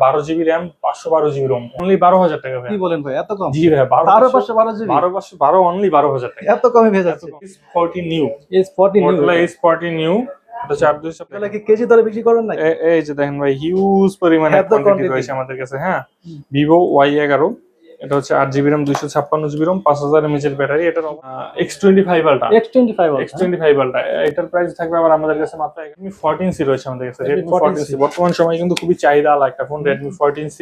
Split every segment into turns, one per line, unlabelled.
12 GB RAM 512 GB Rome only 12,000 টাকা ভাই।
কি বলেন ভাই এত কম?
জি ভাই
12,512 জিবি
12 অনলি 12,000 টাকা।
এত কমে ভেজে যাচ্ছে।
S40 new
S40 new
model S40 new এটা 4200
তাহলে কি কেজি দরে বিক্রি করেন নাকি?
এই যে দেখেন ভাই হিউজ পরিমাণে কোয়ান্টিটি রয়েছে আমাদের কাছে। হ্যাঁ Vivo Y11 এটা হচ্ছে 8 GB RAM 256 GB ROM 5000 mAh এর ব্যাটারি। এটার X25 আলট্রা X25 আলট্রা এটার প্রাইস থাকবে আবার আমাদের কাছে মাত্র Redmi 14C রয়েছে আমাদের কাছে। Redmi 14C বর্তমান সময়ে কিন্তু খুবই চাহিদা একটা ফোন Redmi 14C।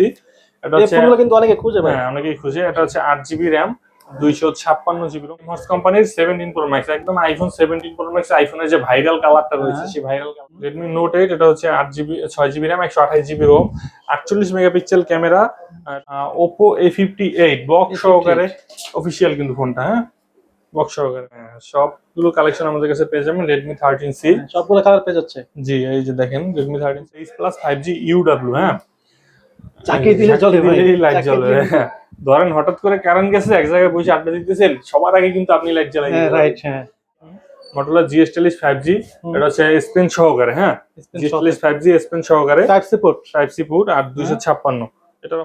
এটা হচ্ছে
এই ফোনগুলো কিন্তু অনেকে খুঁজে ভাই।
হ্যাঁ অনেকেই খুঁজে। এটা হচ্ছে 8 GB র্যাম 256 GB রোম হর্স কোম্পানির 17 Pro Max একদম iPhone 17 Pro Max আইফোনের যে ভাইরাল কালারটা রয়েছে সেই ভাইরাল কালার। Redmi Note 8 এটা হচ্ছে 6 GB RAM 128 GB ROM 48 megapixel camera. Oppo A58 box সহকারে অফিশিয়াল কিন্তু ফোনটা। হ্যাঁ বক্স সহকারে সবগুলো কালেকশন আমাদের কাছে পেয়ে যাবেন। Redmi 13C
সবগুলো কালার পেয়ে যাচ্ছে।
জি এই যে দেখেন Redmi 13C Plus 5G UW। হ্যাঁ
চাকি দিলে চলে ভাই,
লাইট জ্বলবে। ধরেন হঠাৎ করে কারেন্ট গেছে এক জায়গায় বসে আড্ডা দিতেছেন সবার আগে কিন্তু আপনি লাইট জ্বালাই দিবেন।
রাইট হ্যাঁ।
Motorola GS40 5G এটা হচ্ছে S Pen সহকারে। হ্যাঁ GS40 5G S Pen সহকারে টাইপ সি পোর্ট আর 256 এটা।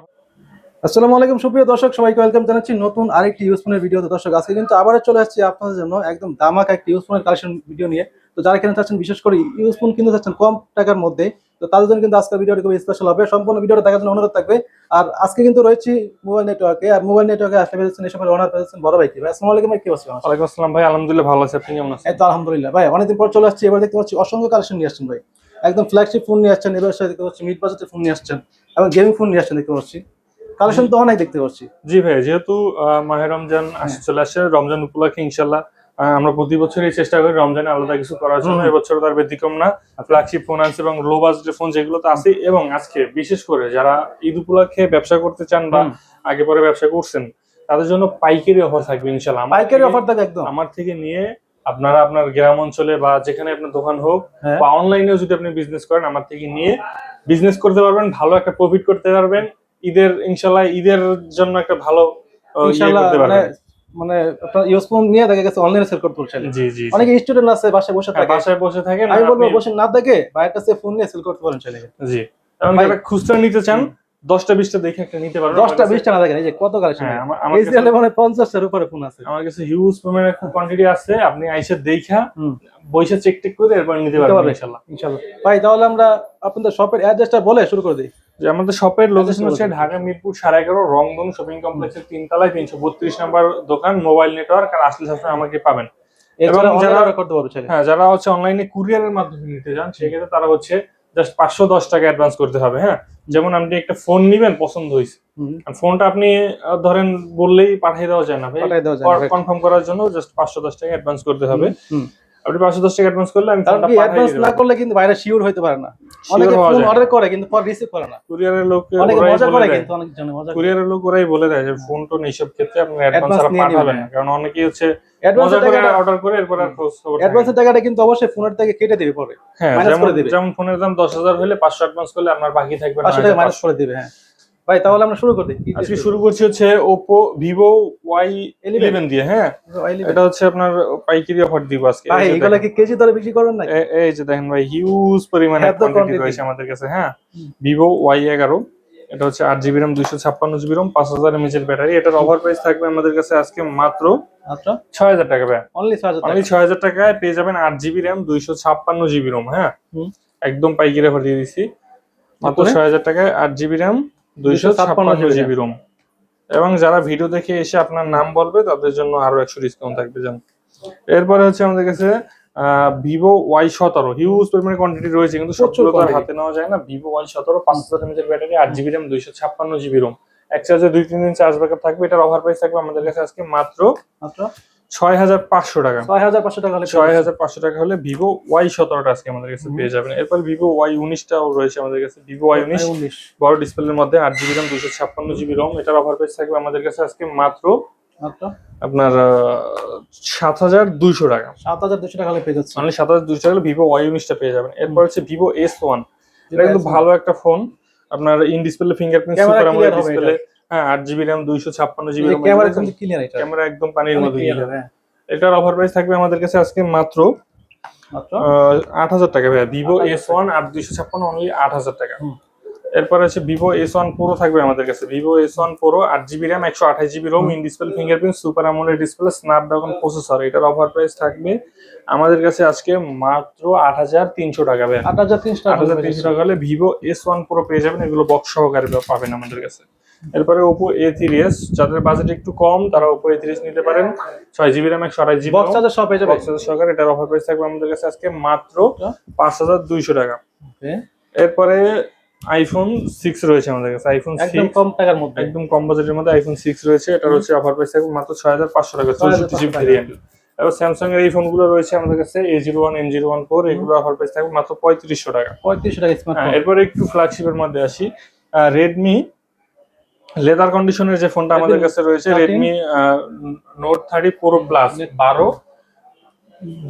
আসসালামু আলাইকুম সুপ্রিয় দর্শক সবাইকে ওয়েলকাম জানাচ্ছি নতুন আরেকটি ইউজ ফোনের ভিডিওতে। দর্শক আজকে কিন্তু আবারও চলে আসছি আপনাদের জন্য একদম ধামাকা একটি ইউজ ফোনের কালেকশন ভিডিও নিয়ে। তো যারা কিনতে চাচ্ছেন বিশেষ করে ইউজ ফোন কিনতে চাচ্ছেন কম টাকার মধ্যে তো তাদের জন্য কিন্তু আজকের ভিডিওটি খুব স্পেশাল হবে। সম্পূর্ণ ভিডিওটা দেখার জন্য অনুরোধ থাকবে। আর আজকে কিন্তু রয়েছি মোবাইল নেটওয়ার্কে। আর মোবাইল নেটওয়ার্কে আসলে পেয়েছেন এই সময় ওনার পেয়েছেন বড় ভাই। ভাই আসসালামু আলাইকুম ভাই, কি অবস্থা?
ওয়ালাইকুম আসসালাম ভাই, আলহামদুলিল্লাহ ভালো আছি। আপনি কেমন আছেন?
এই তো আলহামদুলিল্লাহ ভাই, অনেকদিন পর চলে আসছি। এবার দেখতে পাচ্ছি অসংখ্য কালেকশন নিয়ে আসছেন ভাই, একদম ফ্ল্যাগশিপ ফোন নিয়ে আসছেন। এবার দেখতে পাচ্ছি মিড বাজেটের ফোন নিয়ে আসছেন এবং গেমিং ফোন নিয়ে আসছেন দেখতে পাচ্ছি। কালেকশন তো অনেক দেখতে পাচ্ছি।
জি ভাই, যেহেতু মাহে রমজান চলে আসছে, রমজান উপলক্ষে ইনশাল্লাহ আমরা প্রতি বছরই চেষ্টা করি রমজানে আলাদা কিছু করার জন্য। এবছর তার ব্যতিক্রম না। ফ্ল্যাগশিপ ফোন আছে এবং লো বাজেটের ফোন যেগুলো তো আছে। এবং আজকে বিশেষ করে যারা ঈদ উপলক্ষে ব্যবসা করতে চান বা আগে পরে ব্যবসা করছেন তাদের জন্য পাইকারি অফার থাকবে ইনশাল্লাহ।
পাইকারি অফার থাকবে একদম
আমার থেকে নিয়ে আপনারা আপনার গ্রাম অঞ্চলে বা যেখানে আপনার দোকান হোক বা অনলাইনেও যদি আপনি বিজনেস করেন আমার থেকে নিয়ে বিজনেস করতে পারবেন, ভালো একটা প্রফিট করতে পারবেন। ঈদের ইনশাল্লাহ ঈদের জন্য একটা ভালো করতে পারবেন।
মানে আপনার ইউজ ফোন নিয়ে দেখা গেছে অনলাইনে সেল করতে পারছেন।
জি জি
অনেকে স্টুডেন্ট আছে বাসায় বসে থাকে, আমি বলবো বসে না দেখে বাইরের কাছে ফোন নিয়ে সেল করতে পারেন চলে।
জি এবং যারা খুচরা নিতে চান 10টা 20টা দেখে একটা নিতে পারবেন।
10টা 20টা না দেখেন, এই যে কত কালেকশন। আমার কাছে মানে 50টার উপরে ফোন আছে।
আমার কাছে হিউজ পরিমাণে কোয়ান্টিটি আছে। আপনি আইসা দেখা বইসা চেক করে এরপর নিতে পারবেন ইনশাআল্লাহ।
ভাই তাহলে আমরা আপনাদের শপের অ্যাড্রেসটা বলে শুরু করে দিই।
যে আমাদের শপের লোকেশন হচ্ছে ঢাকা মিরপুর 11.5 রংধনু শপিং কমপ্লেক্সের 3 তলায় 332 নম্বর দোকান মোবাইল নেটওয়ার্ক। আর আসলে সবসময় আমাকে পাবেন। এবং যারা হচ্ছে অনলাইনে কুরিয়ারের মাধ্যমে নিতে চান সেক্ষেত্রে তারা হচ্ছে জাস্ট 510 টাকা অ্যাডভান্স করতে হবে। হ্যাঁ যেমন আপনি একটা ফোন নিবেন, পছন্দ হয়েছে, ফোনটা আপনি ধরেন বললেই পাঠিয়ে দেওয়া যায় না ভাই। কনফার্ম করার জন্য জাস্ট 510 টাকা অ্যাডভান্স করতে হবে। আপনি 510 টাকা অ্যাডভান্স করলে আমি ফোনটা পাঠিয়ে দেব।
না করলে কিন্তু বাইরে শিওর হইতে পারে না। অনেকে ফোন অর্ডার করে কিন্তু পর রিসিভ করে না।
কুরিয়ারের লোক
অনেকে মজা করে, কিন্তু অনেক জন মজা করে।
কুরিয়ারের লোক ওরাই বলে দেয় যে ফোন টোন এইসব ক্ষেত্রে আপনি অ্যাডভান্স আর পাঠাবেন না, কারণ অনেকেই হচ্ছে মজা করে অর্ডার করে এরপর আর খোঁজ খবর।
অ্যাডভান্সের টাকাটা কিন্তু অবশ্যই ফোনের থেকে কেটে দিবে পরে।
হ্যাঁ যেমন ফোনের দাম 10,000 হলে 500 অ্যাডভান্স করলে আপনার বাকি থাকবে
500 টাকা মাইনাস করে দিবে। হ্যাঁ ভাই তাহলে আমরা শুরু করি।
আজকে শুরু করছি হচ্ছে Oppo Vivo Y11 দিয়ে। হ্যাঁ এটা হচ্ছে আপনার পাইকারি অফার দিব আজকে।
ভাই এগুলা কি কেজি দরে বিক্রি করেন নাকি?
এই যে দেখেন ভাই হিউজ পরিমাণে কোয়ান্টিটি রয়েছে আমাদের কাছে। হ্যাঁ Vivo Y11 এটা হচ্ছে 8 GB RAM 256 GB ROM 5000 mAh এর ব্যাটারি। এটার অফার প্রাইস থাকবে আমাদের কাছে আজকে মাত্র 6000 টাকা ভাই।
অনলি
6000 টাকায় পেয়ে যাবেন 8 GB RAM 256 GB রোম। হ্যাঁ একদম পাইকারি অফার দিয়ে দিছি মাত্র 6000 টাকায় 8 GB RAM 256 GB রোম। এবং যারা ভিডিও দেখে এসে আপনার নাম বলবে তাদের জন্য আরো 100 ডিসকাউন্ট থাকবে জান। এরপরে হচ্ছে আমাদের কাছে Vivo Y17 হিউজ পরিমাণে কোয়ান্টিটি রয়েছে, কিন্তু সবগুলো তো হাতে নেওয়া যায় না। Vivo Y17 5000 mAh এর battery 8 GB RAM 256 GB ROM. এক চার্জে 2-3 দিন চার্জ ব্যাকআপ থাকবে। এটার অফার প্রাইস থাকবে আমাদের কাছে আজকে মাত্র 6500 টাকা। 6500 টাকা হলে Vivo Y17 টা আজকে আমাদের কাছে পেয়ে যাবেন। এরপর Vivo Y19 টাও রয়েছে আমাদের কাছে। Vivo Y19 বড় ডিসপ্লের মধ্যে 8 GB RAM 256 GB রোম। এটার অফার প্রাইস থাকবে আমাদের কাছে আজকে মাত্র আপনার 7200 টাকা।
7200 টাকা হলে পেয়ে যাচ্ছে।
মানে 7200 টাকা হলে Vivo Y19 টা পেয়ে যাবেন। এরপর হচ্ছে Vivo S1, এটা কিন্তু ভালো একটা ফোন। আপনার in display fingerprint super AMOLED display. হ্যাঁ 8 GB RAM 256 GB ROM.
Camera কিন্তু ক্লিয়ার, এটা
ক্যামেরা একদম পানির মতো ক্লিয়ার। এটার অফার প্রাইস থাকবে আমাদের কাছে আজকে মাত্র 8000 টাকা ভাই। Vivo S1 8256 অনলি 8000 টাকা। এরপর হচ্ছে ভিভো S1 Pro থাকবে আমাদের কাছে। Vivo S1 Pro 8GB RAM 128GB ROM, in display fingerprint, super AMOLED display, Snapdragon processor. এটার অফার প্রাইস থাকবে আমাদের কাছে আজকে মাত্র 8300 টাকা। 8300 টাকা হলে ভিভো S1 Pro পেয়ে যাবেন। এগুলো বক্স সহকারে পাবেন আমাদের কাছে। এরপরে Oppo A3s, যাদের বাজেট একটু কম তারা Oppo A3s নিতে পারেন। 6GB RAM 128GB
box charger সহ পেয়ে যাবেন।
বক্স চার্জার সহকারে। এটার অফার প্রাইস থাকবে আমাদের কাছে আজকে মাত্র 5200 টাকা।
ওকে,
এরপরে আইফোন 6 রয়েছে আমাদের কাছে। আইফোন 6
একদম কম টাকার মধ্যে,
একদম কম বাজেটের মধ্যে আইফোন 6 রয়েছে। এটার হচ্ছে অফার প্রাইস থাকবে মাত্র 6500 টাকা, 64GB ভেরিয়েন্ট। এবার স্যামসাং এর এই ফোনগুলো রয়েছে আমাদের কাছে A01, M01 Pro, এগুলো অফার প্রাইস থাকবে মাত্র 3500 টাকা।
3500 টাকা স্মার্টফোন।
এরপরে একটু ফ্ল্যাগশিপের মধ্যে আসি। Redmi লেদার কন্ডিশনের যে ফোনটা আমাদের কাছে রয়েছে, Redmi Note 30 Pro Plus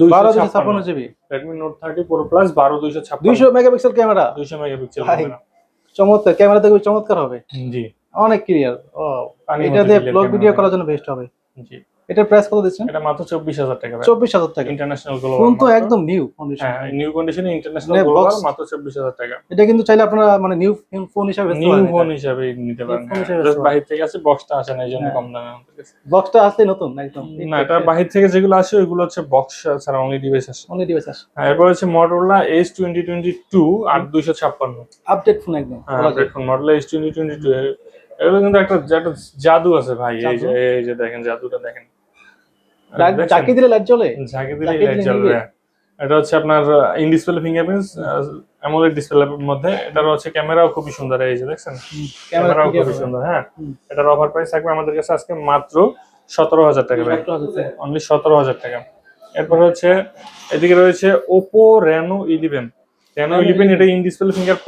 256GB।
Redmi Note 30 Pro Plus 256,
200 megapixel camera,
200 megapixel
ভাই,
ক্যামেরা।
চমৎকার ক্যামেরা, দেখবে চমৎকার হবে,
জি,
অনেক ক্লিয়ার। ও,
পানির
এটা
মতো
দিয়ে
clear
ব্লগ
camera
ভিডিও
হবে।
করার জন্য বেস্ট হবে।
জি,
এটার প্রাইস কত দিচ্ছেন?
এটা মাত্র 24000 টাকা ভাই।
24000 টাকা।
ইন্টারন্যাশনাল
ফোন
গ্লোবাল
তো একদম নিউ কন্ডিশন।
হ্যাঁ, নিউ কন্ডিশনে ইন্টারন্যাশনাল
মানে
গ্লোবাল,
box-
মাত্র 24000 টাকা।
এটা কিন্তু চাইলে আপনারা মানে নিউ ফোন হিসেবে বেচতে
নিউ
পারেন।
ফোন হিসাবে নিতে পারেন।
ফোন হিসেবে
জাস্ট
বেচতে
বাহির থেকে আসে, বক্সটা আসে না, এই জন্য
হ্যাঁ।
কম দামে আমাদের কাছে।
বক্সটা আসলে নতুন একদম।
না, এটা বাহির থেকে যেগুলো আসে ওইগুলো হচ্ছে বক্স ছাড়া অনলি ডিভাইস আসে।
অনলি ডিভাইস আসে।
হ্যাঁ, এরপর হচ্ছে Motorola H2022 8256।
আপডেট ফোন একদম।
হ্যাঁ, আপডেট ফোন Motorola H2022। এগুলো কিন্তু একটা জাদু আছে ভাই। এই যে দেখেন, জাদুটা দেখেন।
চাকি দিলে লাইট জ্বলে,
ঝাঁকি দিলে লাইট জ্বলবে। এটা হচ্ছে আপনার ইন ডিসপ্লে ফিঙ্গারপ্রিন্ট, অ্যামোলেড ডিসপ্লের মধ্যে। এটার হচ্ছে ক্যামেরাও খুবই সুন্দর, এই যে দেখছেন ক্যামেরাও খুবই সুন্দর। হ্যাঁ, এটার অফার প্রাইস থাকবে আমাদের কাছে আজকে মাত্র 17000 টাকা ভাই, অনলি 17000 টাকা। এরপর হচ্ছে এদিকে রয়েছে Oppo Reno 11। এটা ইন ডিসপ্লে ফিঙ্গার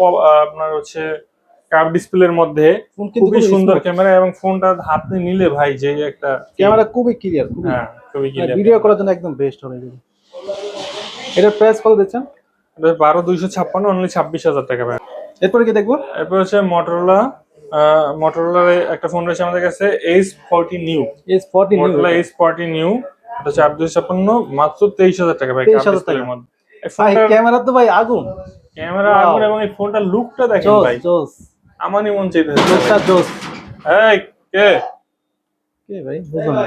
আপনার হচ্ছে কার্ভ ডিসপ্লের মধ্যে খুবই সুন্দর ক্যামেরা, এবং ফোনটা হাতে নিলে ভাই যে একটা
ক্যামেরা খুবই ক্লিয়ার।
হ্যাঁ, খুবই ক্লিয়ার।
ভিডিও করার জন্য একদম বেস্ট হবে। এটার প্রাইস কত দিচ্ছেন?
এটা 12256, অনলি 26000 টাকা ভাই।
এরপরে কি দেখবো?
এরপর হচ্ছে Motorolaর একটা ফোন রয়েছে আমাদের কাছে, H40 New। Motorola H40 New, এটা হচ্ছে 8256, মাত্র 23000 টাকা ভাই।
23000 টাকার
মধ্যে
ভাই, ক্যামেরা তো ভাই আগুন,
ক্যামেরা আগুন, এবং এই ফোনটার লুকটা দেখেন ভাই,
জোস।
আমারই মন চাইতেছে।
লুকটা জোস।
এই কে
ভাই বুঝলাম না।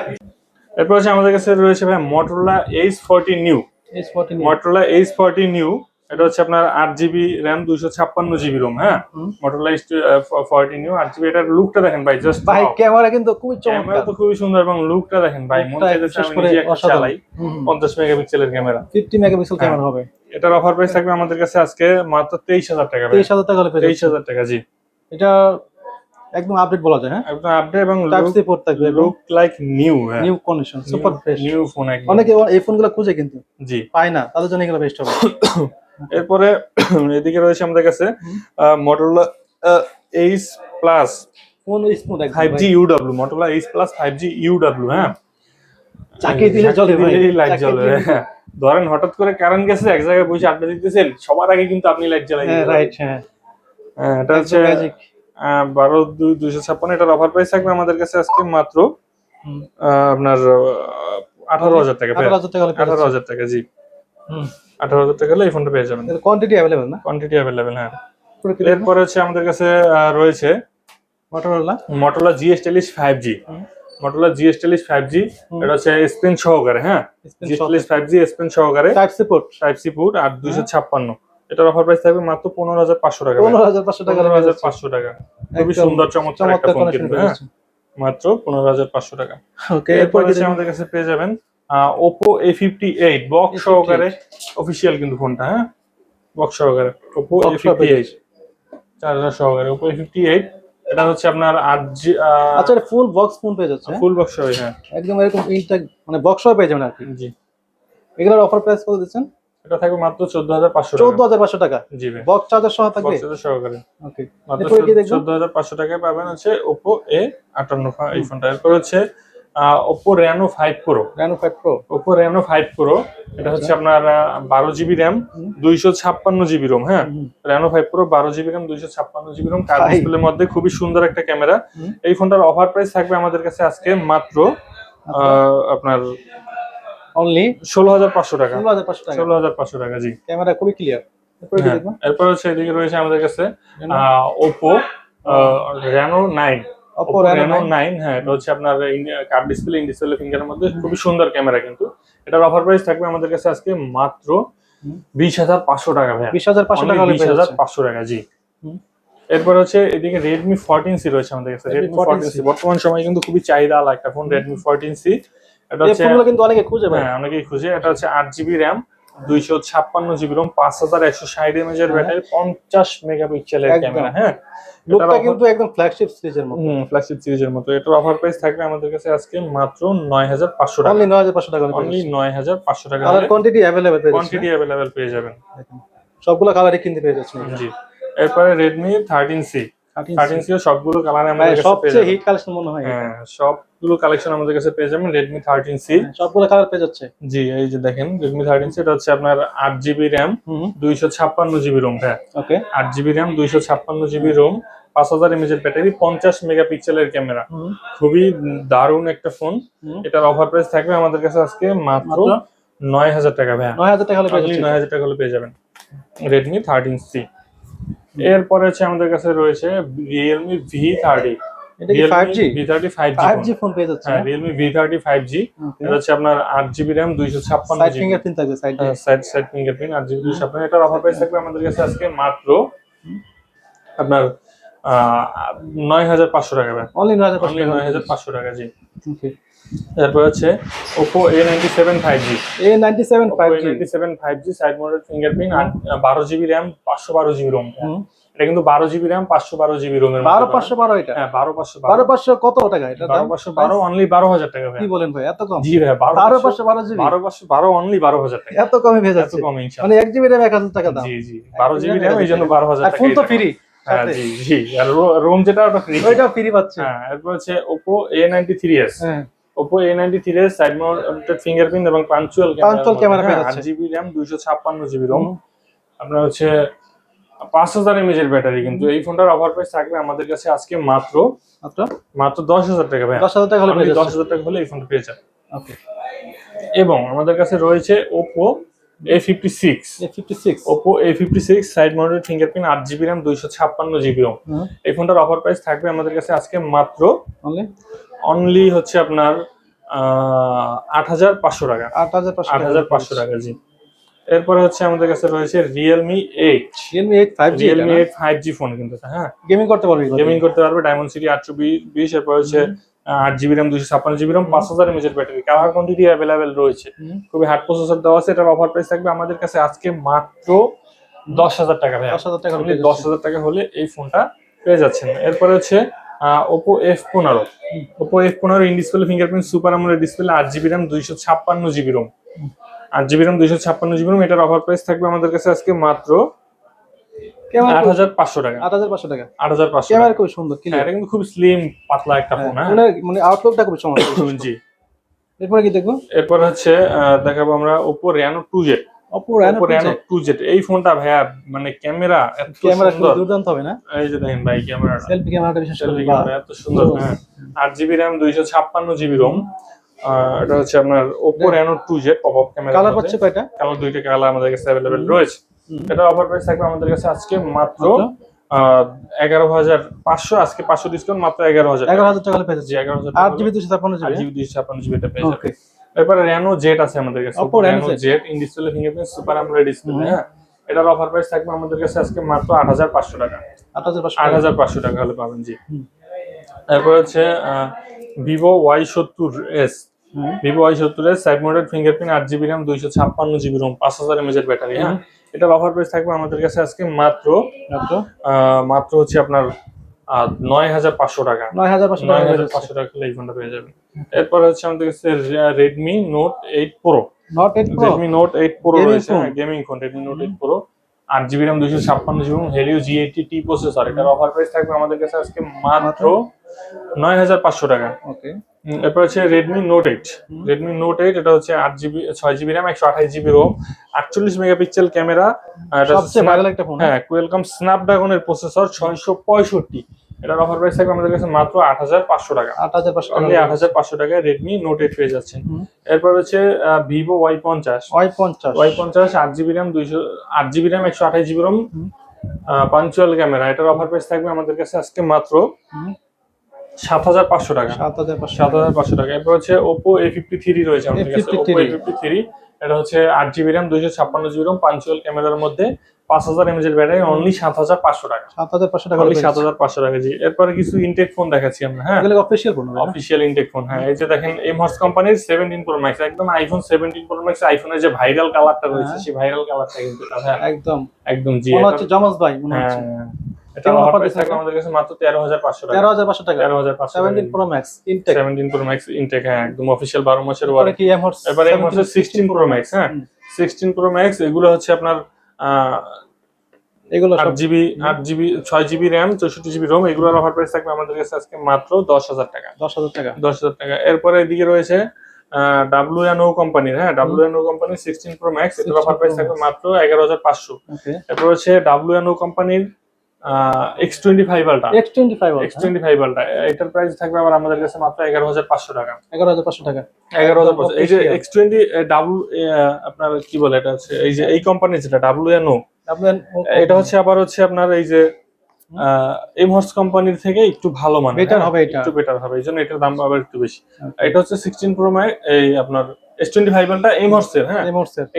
এরপর হচ্ছে আমাদের কাছে রয়েছে ভাই Motorola H40 New। Motorola H40 New, এটা হচ্ছে আপনার 8GB RAM 256GB ROM। হ্যাঁ, Motorola H40 New 8GB। এটার লুকটা দেখেন ভাই, জাস্ট
ভাই ক্যামেরা কিন্তু খুবই চমৎকার।
ক্যামেরা তো খুবই সুন্দর, এবং লুকটা দেখেন ভাই, মন চাইতেছে আমি নিজে একটা চালাই। 50 মেগাপিক্সেলের ক্যামেরা,
50 মেগাপিক্সেল ক্যামেরা হবে।
এটার অফার প্রাইস থাকবে আমাদের কাছে আজকে মাত্র 23000 টাকা ভাই।
23000 টাকা হলে পেয়ে যাবেন।
23000 টাকা, জি।
এটা একদম আপডেট বলা যায়। হ্যাঁ,
একদম আপডেট, এবং
টাইপ সি পোর্ট থাকবে,
লুক লাইক নিউ। হ্যাঁ,
new condition, super fresh.
New phone একদম।
অনেকে এই ফোনগুলো খুঁজে কিন্তু
জি
পায় না, তাদের জন্য এগুলো বেস্ট হবে।
এরপরে এদিকে রয়েছে আমাদের কাছে Motorola Ace Plus
phone smooth একদম
5G UW। Motorola Ace Plus 5G UW। হ্যাঁ,
চাকি দিলে জ্বলে ভাই,
লাইট জ্বলে। হ্যাঁ, ধরেন হঠাৎ করে কারেন্ট গেছে, এক জায়গায় বসে আড্ডা দিতেছেন, সবার আগে কিন্তু আপনি লাইট জ্বালাই দিবেন।
রাইট। হ্যাঁ,
এটা হচ্ছে 12256। এটার অফার প্রাইস থাকবে আমাদের কাছে আজকে মাত্র আপনার 18000 টাকা। 18000 টাকা, জি। 18000 টাকা হলে এই ফোনটা পেয়ে যাবেন।
কোয়ান্টিটি अवेलेबल না?
কোয়ান্টিটি अवेलेबल, হ্যাঁ। এরপরে হচ্ছে আমাদের কাছে রয়েছে Motorola GS40 5G। Motorola GS40 5G, এটা হচ্ছে S Pen সহকারে। হ্যাঁ, GS40 5G S Pen সহকারে,
টাইপ সি পোর্ট,
আর 256। এটার অফার প্রাইস থাকবে মাত্র 15500 টাকা।
15500 টাকা।
15500 টাকা, খুবই সুন্দর চমৎকার একটা ফোন কিন্তু। হ্যাঁ, মাত্র 15500 টাকা।
ওকে,
এরপর হচ্ছে আমাদের কাছে পেয়ে যাবেন Oppo A58 বক্স সহকারে, অফিশিয়াল কিন্তু ফোনটা। হ্যাঁ, বক্স সহকারে Oppo A58 চার্জার সহকারে Oppo A58। এটা হচ্ছে আপনার 8G।
আচ্ছা, ফুল বক্স ফোন পেয়ে যাচ্ছে?
ফুল বক্স সহ, হ্যাঁ,
একদম এরকম ইনটেক মানে বক্স সহ পেয়ে যাবেন আর কি।
জি।
এগুলোর অফার প্রাইস কত দিচ্ছেন?
এটা থাকবে মাত্র 14500 টাকা।
14500 টাকা,
জি ভাই,
বক্স চার্জার সহ থাকবে।
বক্স চার্জার সহকারে।
ওকে,
মাত্র
এরপর কি দেখব?
14500 টাকায় পাবেন হচ্ছে Oppo A58 এই ফোনটা। এরপর হচ্ছে Oppo Reno 5 Pro। Oppo Reno 5 Pro, এটা হচ্ছে আপনার 12GB RAM 256GB ROM। হ্যাঁ, Reno 5 Pro 12GB RAM 256GB ROM, curve ডিসপ্লের মধ্যে খুবই সুন্দর একটা ক্যামেরা। এই ফোনটার অফার প্রাইস থাকবে আমাদের কাছে আজকে মাত্র আপনার
অনলি
16500 টাকা।
16500 টাকা।
16500 টাকা, জি।
ক্যামেরা খুবই ক্লিয়ার। এরপরে কি দেখবো?
এরপর হচ্ছে এদিকে রয়েছে আমাদের কাছে Oppo Reno 9।
Oppo
Oppo
Reno
Reno
9
9, হ্যাঁ, এটা হচ্ছে আপনার কার্ভ ডিসপ্লে, ইন ডিসপ্লে ফিঙ্গারের মধ্যে খুবই সুন্দর ক্যামেরা। কিন্তু এটার অফার প্রাইস থাকবে আমাদের কাছে আজকে মাত্র 20,500 টাকা ভাই।
20,500 টাকা হলে পেয়ে যাচ্ছে।
20,500 টাকা, জি। এরপর হচ্ছে এদিকে Redmi 14C রয়েছে আমাদের কাছে। Redmi 14C বর্তমান সময়ে কিন্তু খুবই চাহিদা একটা ফোন, Redmi 14C। এটা
এই
হচ্ছে,
ফোনগুলো কিন্তু অনেকে খুঁজে ভাই।
হ্যাঁ, অনেকেই খুঁজে। এটা হচ্ছে 8GB RAM, 256GB ROM, 5160 mAh এর ব্যাটারি, 50 মেগাপিক্সেলের
একদম।
ক্যামেরা। হ্যাঁ,
লুকটা কিন্তু একদম ফ্ল্যাগশিপ সিরিজের মতো।
ফ্ল্যাগশিপ সিরিজের মতো। এটার অফার প্রাইস থাকবে আমাদের কাছে আজকে মাত্র 9,500 টাকা।
অনলি 9,500 টাকা হলে পেয়ে
অনলি
যাচ্ছে।
9,500 টাকা
কালার
হলে
কোয়ান্টিটি अवेलेबल পেয়ে যাচ্ছে।
কোয়ান্টিটি अवेलेबल পেয়ে যাবেন।
দেখুন সবগুলো কালারই কিনতে পেয়ে যাচ্ছেন।
জি। এরপরে Redmi 13C। 13C এর সবগুলো কালার আমাদের কাছে পেয়ে
সবচেয়ে
যাবেন।
হিট কালেকশন মনে হয়।
হ্যাঁ, সবগুলো কালেকশন আমাদের কাছে পেয়ে যাবেন Redmi 13C।
সবগুলো কালার পেয়ে যাচ্ছে।
জি, এই যে দেখেন Redmi 13C, এটা হচ্ছে আপনার 8GB RAM, 256GB ROM। হ্যাঁ,
ওকে।
8GB RAM, 256GB ROM, 5000 mAh এর ব্যাটারি, 50 মেগাপিক্সেলের ক্যামেরা। খুবই দারুণ একটা ফোন। এটার অফার প্রাইস থাকবে আমাদের কাছে আজকে মাত্র 9,000 টাকা ভাই।
9,000 টাকা হলে পেয়ে যাচ্ছে।
9,000 টাকা হলে পেয়ে যাবেন Redmi 13C। এরপরে হচ্ছে আমাদের কাছে রয়েছে Realme V30।
এটা কি 5G?
V30 5G
5G phone পেয়ে যাচ্ছে।
হ্যাঁ, Realme V30 5G। এটা হচ্ছে আপনার 8GB RAM, 256GB।
Side fingerprint থাকবে সাইডে।
Side fingerprint, 8GB 256। এটার অফার প্রাইস থাকবে আমাদের কাছে আজকে মাত্র আপনার 9,500 টাকা ভাই।
অনলি 9,500 টাকা।
9,500 টাকা, জি।
ওকে।
এরপর হচ্ছে Oppo A97 5G।
A97 5G।
A97 5G side mounted fingerprint, 12GB RAM, 512GB ROM। এটা কিন্তু 12GB RAM, 512GB ROM এর মধ্যে।
12,512 এটা।
হ্যাঁ, 12,512।
12,500 কত টাকা এটা দাম?
12,512 অনলি 12,000 টাকা ভাই।
কি বলেন ভাই এত কম?
জি ভাই,
12,512 জিবি।
12,512 অনলি 12,000 টাকা।
এত কমে পেয়ে
এত
যাচ্ছে।
কম
মানে
ইনশাআল্লাহ।
1 জিবি RAM 1,000 টাকা দাম।
জি, জি, 12GB RAM এই জন্য 12,000
আর
টাকা।
ফোন তো ফ্রি।
হ্যাঁ, জি, জি। আর ROM যেটা ওটা ফ্রি।
ওইটা ফ্রি পাচ্ছে।
হ্যাঁ, এরপর হচ্ছে Oppo A93s।
হ্যাঁ।
Oppo A93s side mounted fingerprint এবং পাঞ্চুয়াল
ক্যামেরা পেয়ে যাচ্ছে।
8GB RAM, 256GB ROM। আপনার হচ্ছে 5000 mAh এর ব্যাটারি। কিন্তু এই ফোনটার অফার প্রাইস থাকবে আমাদের কাছে আজকে মাত্র 10,000 টাকা ভাই।
10,000 টাকা হলে পেয়ে যাচ্ছে।
10,000 টাকা হলে এই ফোনটা পেয়ে যাবেন।
ওকে।
এবং আমাদের কাছে রয়েছে Oppo A56। Oppo A56 side mounted fingerprint, 8GB RAM, 256GB ROM। এই ফোনটার অফার প্রাইস থাকবে আমাদের কাছে আজকে মাত্র অনলি হচ্ছে আপনার 8,500 টাকা। 8,500 টাকা, জি। এরপরে হচ্ছে আমাদের কাছে রয়েছে Realme 8।
Realme 8 5G।
Realme 8 5G phone কিন্তু, হ্যাঁ,
গেমিং করতে পারবে।
গেমিং করতে পারবে। Dimensity 820। এরপর হচ্ছে 8GB RAM, 256GB ROM, 5000 mAh এর ব্যাটারি। কালার কোয়ান্টিটি अवेलेबल রয়েছে। খুবই হার্ড প্রসেসর দেওয়া আছে। এটার অফার প্রাইস থাকবে আমাদের কাছে আজকে মাত্র 10,000 টাকা ভাই।
10,000 টাকা হলে
10,000 টাকা হলে এই ফোনটা পেয়ে যাচ্ছেন। এরপরে হচ্ছে Oppo F15। Oppo F15 in display fingerprint, super AMOLED display, 8GB RAM, 256GB ROM। 8GB RAM, 256GB ROM। এটার অফার প্রাইস থাকবে আমাদের কাছে আজকে মাত্র 8,500 টাকা।
8,500 টাকা।
8,500।
ক্যামেরা খুব সুন্দর,
হ্যাঁ, এটা কিন্তু খুব স্লিম পাতলা একটা ফোন। হ্যাঁ,
মানে আউটলুকটা খুব চমৎকার।
জি।
এরপরে কি দেখবো?
এরপর হচ্ছে দেখাবো আমরা Oppo Reno 2Z।
Oppo Reno
2Z এই ফোনটা ভাইয়া মানে ক্যামেরা এত
ক্যামেরা খুব
সুন্দর।
দুর্দান্ত হবে না?
এই যে দেখেন ভাই ক্যামেরাটা,
সেলফি ক্যামেরাটা বিশেষ করে
এত সুন্দর। হ্যাঁ, 8GB RAM, 256GB ROM। এটা হচ্ছে আপনার Oppo Reno 2Z popup camera.
Colour পাচ্ছে কয়টা?
কালার দুইটা কালার আমাদের কাছে अवेलेबल রয়েছে। এটা অফার প্রাইস থাকবে আমাদের কাছে আজকে মাত্র 11,500। আজকে 500 ডিসকাউন্ট, মাত্র 11,000
টাকা হলে পেয়ে যাচ্ছে।
11,000
8GB 256GB।
8GB 256GB এটা পেয়ে যাবে। এরপরে Reno Z আছে আমাদের কাছে।
Oppo Reno
Z in display fingerprint, super AMOLED display. হ্যাঁ, এটার অফার প্রাইস থাকবে আমাদের কাছে আজকে মাত্র 8,500 টাকা। 8,500 টাকা হলে পাবেন, জি। এরপর হচ্ছে Vivo Y70s। Vivo Y70s side mounted fingerprint, 8GB RAM, 256GB ROM, 5000 mAh এর ব্যাটারি। হ্যাঁ, এটার অফার প্রাইস থাকবে আমাদের কাছে আজকে মাত্র হচ্ছে আপনার 9,500 টাকা। 9,500 টাকা হলে এই ফোনটা পেয়ে যাবেন। এরপর হচ্ছে আমাদের কাছে Redmi Note 8 Pro। Redmi Note 8 Pro রয়েছে, gaming phone. Redmi Note 8 Pro, 8GB RAM, 256GB ROM, Helio G80T processor. এটার অফার প্রাইস থাকবে আমাদের কাছে আজকে মাত্র 9,500 টাকা।
ওকে।
এরপর হচ্ছে Redmi Note 8। Redmi Note 8 এটা হচ্ছে 6GB RAM, 128GB ROM, 48 megapixel camera.
সবচেয়ে ভাইরাল একটা ফোন।
হ্যাঁ, Qualcomm Snapdragon এর প্রসেসর, 665 এটার অফার প্রাইস থাকবে আমাদের কাছে মাত্র 8500 টাকা।
8500
অনলি
টাকা।
8500 টাকায় Redmi Note 8 পেয়ে যাচ্ছেন। এরপর হচ্ছে Vivo Y50 Y50 8GB RAM 128GB ROM punctual camera. এটার অফার প্রাইস থাকবে আমাদের কাছে আজকে মাত্র 7500 টাকা। 7500 টাকা। এরপর হচ্ছে Oppo A53 রয়েছে আমাদের কাছে। Oppo A53 এটা হচ্ছে 8GB RAM 256GB ROM punctual ক্যামেরার মধ্যে 5000 mAh এর ব্যাটারি, অনলি 7500 টাকা।
7500 টাকা,
অনলি 7500 টাকা। জি, এরপরে কিছু ইনটেক ফোন দেখাচ্ছি আমরা। হ্যাঁ,
এগুলো অফিশিয়াল ফোন হবে,
অফিশিয়াল ইনটেক ফোন। হ্যাঁ, এই যে দেখেন এমহর্স কোম্পানির 17 Pro Max, একদম আইফোন 17 Pro Max আইফোনের যে ভাইরাল কালারটা রয়েছে সেই ভাইরাল কালারটা কিন্তু এটা। হ্যাঁ,
একদম
একদম। জি,
মনে হচ্ছে জমজ ভাই মনে হচ্ছে।
এটা অফার প্রাইস থাকবে আমাদের কাছে মাত্র 13500 টাকা।
13500 টাকা।
13500
17 Pro Max intact.
17 Pro Max intact. হ্যাঁ, একদম অফিশিয়াল 12 মাসের ওয়ারেন্টি।
কি এমহর্স?
এবারে এমহর্স 16 Pro Max। হ্যাঁ, 16 Pro Max এগুলো হচ্ছে আপনার
এগুলো
8GB 6GB RAM 64GB ROM। এগুলোর অফার প্রাইস থাকবে আমাদের কাছে আজকে মাত্র 10000 টাকা।
10000 টাকা।
10000 টাকা। এরপরে এদিকে রয়েছে WNO কোম্পানির। হ্যাঁ, WNO কোম্পানির 16 Pro Max, এটার অফার প্রাইস থাকবে মাত্র 11500।
ওকে।
এরপর হচ্ছে WNO কোম্পানির X25 Ultra। X25 Ultra এটার প্রাইস থাকবে আবার আমাদের কাছে মাত্র 11500 টাকা।
11500 টাকা।
11500। এই যে X20 আপনার কি বলে এটা হচ্ছে এই যে এই কোম্পানির যেটা WNO, এটা হচ্ছে আবার হচ্ছে আপনার এই যে এমহর্স কোম্পানির থেকে একটু ভালো মানের,
বেটার হবে, এটা
একটু বেটার হবে, এইজন্য এটার দাম আবার একটু বেশি। এটা হচ্ছে 16 Pro Max এই আপনার S25 Ultra এমহর্স এর। হ্যাঁ,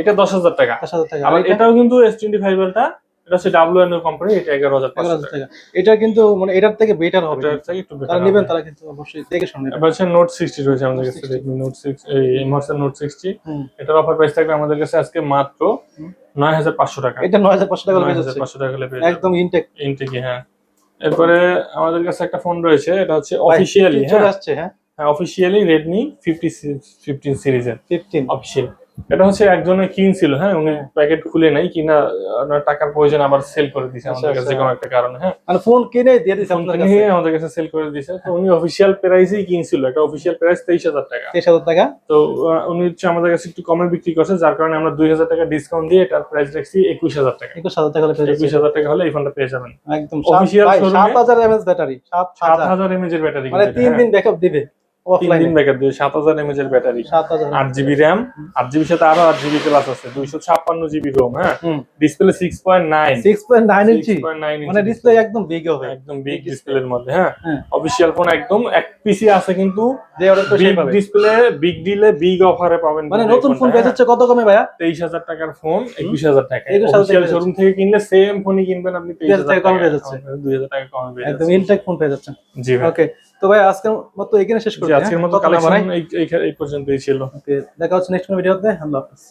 এটা 10000 টাকা।
10000 টাকা।
আর এটাও কিন্তু S25 Ultra, এটা হচ্ছে WNO কোম্পানি, এটা 11500 টাকা।
এটা কিন্তু মানে এটার থেকে বেটার হবে,
এটার থেকে একটু বেটার
যারা নেবেন তারা কিন্তু অবশ্যই দেখে শুনে নেবেন।
এবার হচ্ছে Note 60 রয়েছে আমাদের কাছে। Redmi Note 6 এই এমহর্স এর Note 60, এটার অফার প্রাইস থাকবে আমাদের কাছে আজকে মাত্র 9500 টাকা।
এটা 9500 টাকা পেয়ে যাচ্ছে
9500 টাকা পেয়ে যাচ্ছে
একদম ইনটেক।
হ্যাঁ। এরপরে আমাদের কাছে একটা ফোন রয়েছে, এটা হচ্ছে অফিশিয়ালি
চলে আসছে। হ্যাঁ,
অফিশিয়ালি Redmi 15 সিরিজের
15
অফিশিয়াল। এটা হচ্ছে একজনে কিনছিল। হ্যাঁ, উনি প্যাকেট খুলে নাই, কিনা ওনার টাকার প্রয়োজন আবার সেল করে দিয়েছে আমাদের কাছে কোনো একটা কারণে। হ্যাঁ,
মানে ফোন কিনে দিয়ে দিয়েছে আপনাদের কাছে,
আমাদের কাছে সেল করে দিয়েছে। তো উনি অফিশিয়াল প্রাইসেই কিনছিল, এটা অফিশিয়াল প্রাইস 23000 টাকা।
23000 টাকা।
তো উনি হচ্ছে আমাদের কাছে একটু কমে বিক্রি করছে, যার কারণে আমরা 2000 টাকা ডিসকাউন্ট দিয়ে এটার প্রাইস রাখছি 21000 টাকা।
21000 টাকা পেয়ে যাচ্ছে।
21000 টাকা হলে এই ফোনটা পেয়ে যাবেন
একদম
অফিশিয়াল শোরুমে।
7000 mAh ব্যাটারি,
7000 mAh এর ব্যাটারি,
মানে 3 দিন ব্যাকআপ দিবে
3 দিন ব্যাকআপ দিবে। 7000 mAh এর ব্যাটারি,
7000,
8GB RAM, 8GB সাথে আরো 8GB প্লাস আছে, 256GB ROM। হ্যাঁ, ডিসপ্লে
6.9 ইঞ্চি,
6.9 ইঞ্চি
মানে ডিসপ্লে একদম বিগ হবে,
একদম বিগ ডিসপ্লের মধ্যে। হ্যাঁ, অফিশিয়াল ফোন একদম। এক পিসি আছে কিন্তু
যে অর্ডার করে সেই পাবে।
ডিসপ্লে বিগ ডিলে বিগ অফারে পাবেন।
মানে নতুন ফোন পেয়ে যাচ্ছে কত কমে ভাইয়া?
23000 টাকার ফোন 21000 টাকা। অফিশিয়াল শোরুম থেকে কিনলে সেম ফোনই কিনবেন আপনি 23000 টাকা কমে পেয়ে যাচ্ছে, 2000 টাকা কমে পেয়ে যাচ্ছে।
একদম ইনটেক ফোন পেয়ে যাচ্ছে।
জি ভাই।
ওকে, তো ভাই আজকের মতো এখানে শেষ করছি।
আজকের মতো কালেকশন এই পর্যন্তই ছিল।
ওকে, দেখা হচ্ছে নেক্সট ভিডিওতে। আল্লাহ হাফেজ।